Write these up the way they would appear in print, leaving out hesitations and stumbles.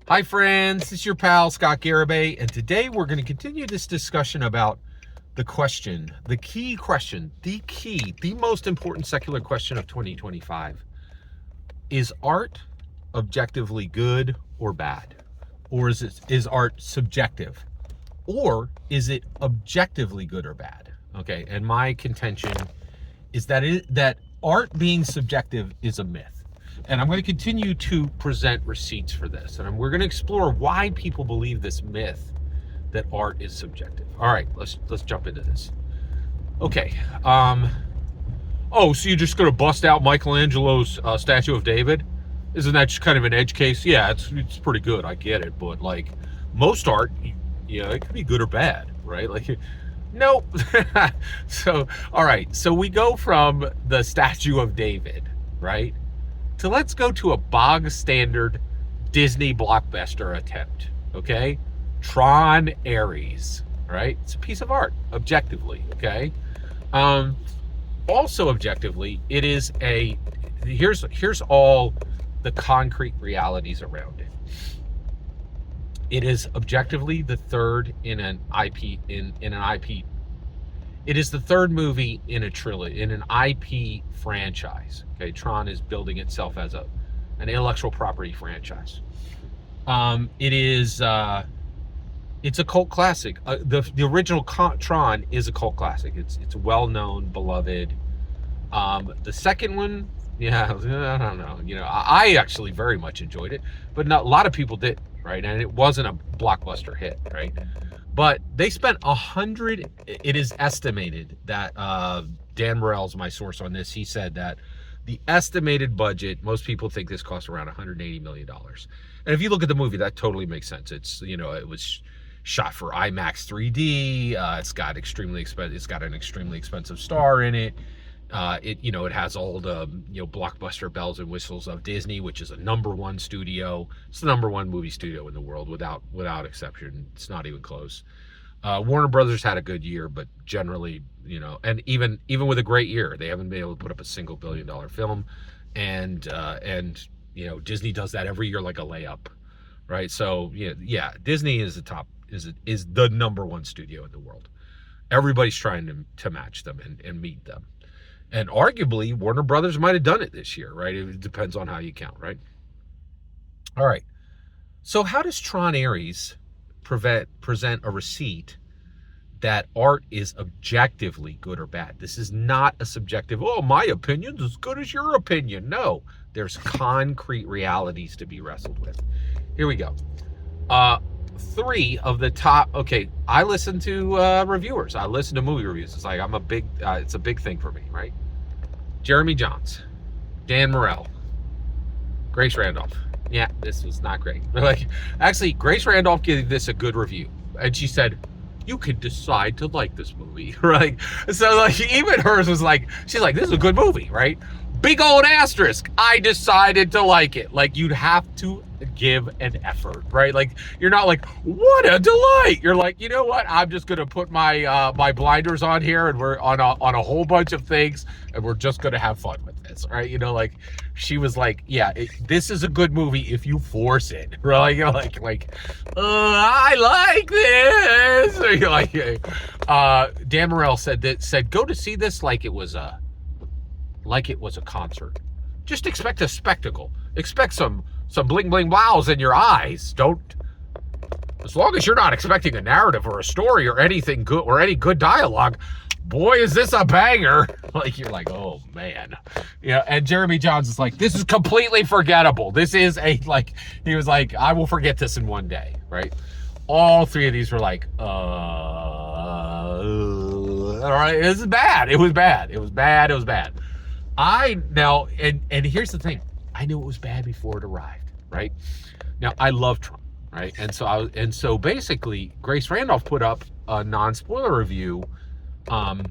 Hi friends, it's your pal Scott Garibay, and today we're going to continue this discussion about the question, the most important secular question of 2025. Is art objectively good or bad? Or is art subjective? Or is it objectively good or bad? Okay, and my contention is that art being subjective is a myth. And I'm going to continue to present receipts for this. And we're going to explore why people believe this myth that art is subjective. All right, let's jump into this. Okay. So you're just going to bust out Michelangelo's statue of David? Isn't that just kind of an edge case? Yeah, it's pretty good. I get it, but like most art, it could be good or bad, right? Like, nope. So, all right. So we go from the statue of David, right? So let's go to a bog standard Disney blockbuster attempt, okay? Tron Ares, right? It's a piece of art, objectively, okay? Also objectively, it is here's all the concrete realities around it. It is objectively the third in an IP in an IP. It is the third movie in a trilogy, in an IP franchise. Okay, Tron is building itself as an intellectual property franchise. It's a cult classic. The original Tron is a cult classic. It's well known, beloved. The second one, yeah, I don't know. I actually very much enjoyed it, but not a lot of people did, right? And it wasn't a blockbuster hit, right? But they spent it is estimated that, Dan Morell's my source on this. He said that the estimated budget, most people think this cost around $180 million. And if you look at the movie, that totally makes sense. It was shot for IMAX 3D. It's got an extremely expensive star in it. It has all the blockbuster bells and whistles of Disney, which is a #1 studio. It's the #1 movie studio in the world without exception. It's not even close. Warner Brothers had a good year, but generally, and even with a great year, they haven't been able to put up a single $1 billion film. And Disney does that every year like a layup, right? So Disney is the #1 studio in the world. Everybody's trying to match them and meet them. And arguably, Warner Brothers might have done it this year, right? It depends on how you count, right? All right. So how does Tron Ares present a receipt that art is objectively good or bad? This is not a subjective, my opinion's as good as your opinion. No, there's concrete realities to be wrestled with. Here we go. Three of the top, I listen to reviewers. I listen to movie reviews. It's like it's a big thing for me, right? Jeremy Jahns, Dan Morell, Grace Randolph. Yeah, this was not great. Actually, Grace Randolph gave this a good review, and she said, you could decide to like this movie, right? So even hers was she's like, this is a good movie, right? Big old asterisk. I decided to like it. You'd have to give an effort, right? You're not what a delight. You're you know what? I'm just gonna put my my blinders on here, and we're on a whole bunch of things, and we're just gonna have fun with this, right? She was this is a good movie if you force it, right? You're I like this. Or you're Dan Morell said go to see this like it was a concert. Just expect a spectacle. Expect some bling bling wows in your eyes. As long as you're not expecting a narrative or a story or anything good or any good dialogue, boy, is this a banger. You're oh man. And Jeremy Jahns is this is completely forgettable. This is he was I will forget this in one day, right? All three of these were all right, this is bad. It was bad. And here's the thing. I knew it was bad before it arrived, right? Now I love Tron, right? And so basically Grace Randolph put up a non-spoiler review on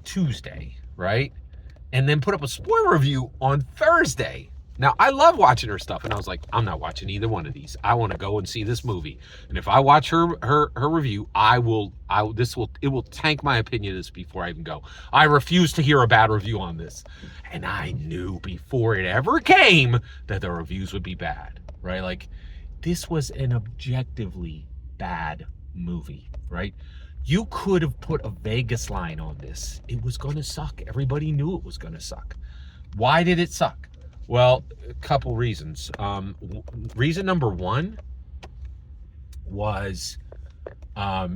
Tuesday, right? And then put up a spoiler review on Thursday. Now, I love watching her stuff, and I was like, I'm not watching either one of these. I want to go and see this movie, and if I watch her review, it will tank my opinion of this before I even go. I refuse to hear a bad review on this, and I knew before it ever came that the reviews would be bad, right? Like, this was an objectively bad movie, right? You could have put a Vegas line on this. It was going to suck. Everybody knew it was going to suck. Why did it suck? Well, a couple reasons. Reason number one was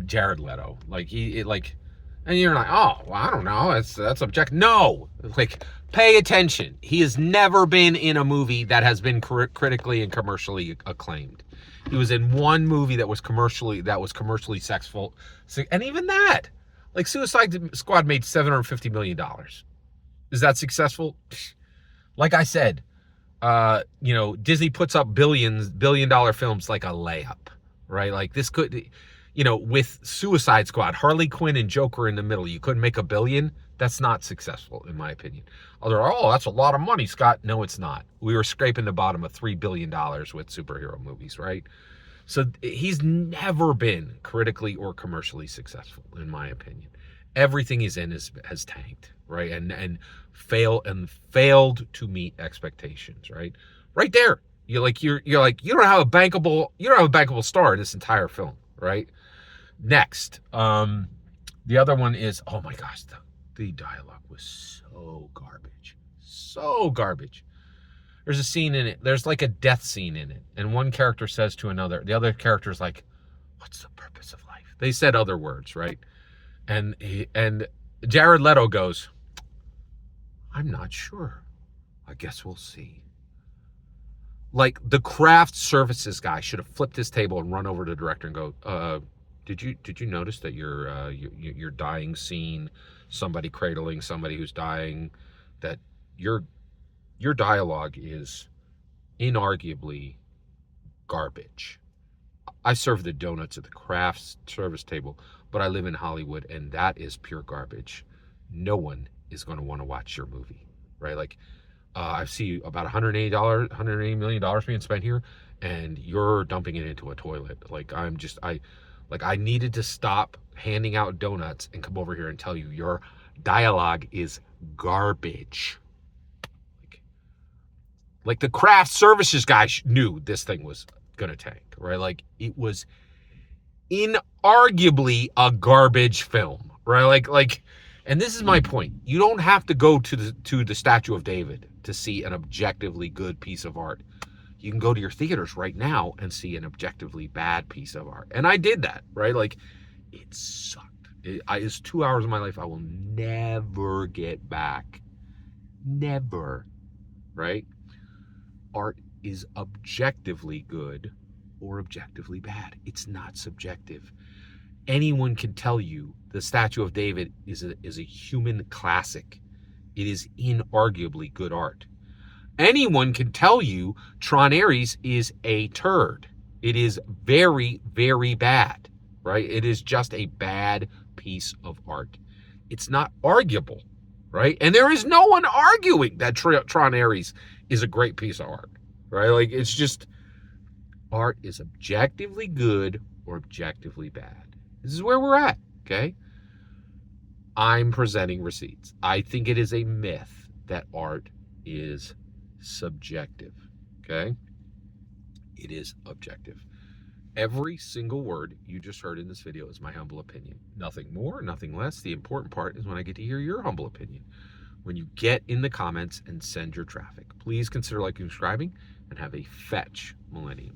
Jared Leto. Like and you're like, oh, well, I don't know. That's objective. No, like, pay attention. He has never been in a movie that has been critically and commercially acclaimed. He was in one movie that was commercially successful, and even that, like, Suicide Squad made $750 million. Is that successful? Like I said, Disney puts up billion-dollar films like a layup, right? Like, this could, with Suicide Squad, Harley Quinn and Joker in the middle, you couldn't make $1 billion. That's not successful, in my opinion. That's a lot of money, Scott. No, it's not. We were scraping the bottom of $3 billion with superhero movies, right? So he's never been critically or commercially successful, in my opinion. Everything he's in has tanked, right? And failed to meet expectations, right? Right there. You don't have a bankable star in this entire film, right? Next, the other one is, oh my gosh, the dialogue was so garbage. There's a scene in it. There's like a death scene in it, and one character says to another, the other character's like, "What's the purpose of life?" They said other words, right? And Jared Leto goes, "I'm not sure. I guess we'll see." Like, the craft services guy should have flipped his table and run over to the director and go, did you notice that your dying scene, somebody cradling somebody who's dying, that your dialogue is inarguably garbage. I serve the donuts at the craft service table, but I live in Hollywood, and that is pure garbage. No one is going to want to watch your movie, right? Like, I see about $180 million being spent here, and you're dumping it into a toilet. Like, I needed to stop handing out donuts and come over here and tell you your dialogue is garbage. Like the craft services guy knew this thing was gonna tank, right? Like, it was inarguably a garbage film, right? Like, and this is my point. You don't have to go to the Statue of David to see an objectively good piece of art. You can go to your theaters right now and see an objectively bad piece of art. And I did that, right? Like, it sucked. It's 2 hours of my life I will never get back. Never, right? Art is objectively good or objectively bad. It's not subjective. Anyone can tell you the Statue of David is a human classic. It is inarguably good art. Anyone can tell you Tron Ares is a turd. It is very, very bad, right? It is just a bad piece of art. It's not arguable, right? And there is no one arguing that Tron Ares is a great piece of art, right? Like, it's just, art is objectively good or objectively bad. This is where we're at, okay? I'm presenting receipts. I think it is a myth that art is subjective, okay? It is objective. Every single word you just heard in this video is my humble opinion. Nothing more, nothing less. The important part is when I get to hear your humble opinion. When you get in the comments and send your traffic. Please consider liking and subscribing, and have a fetch millennium.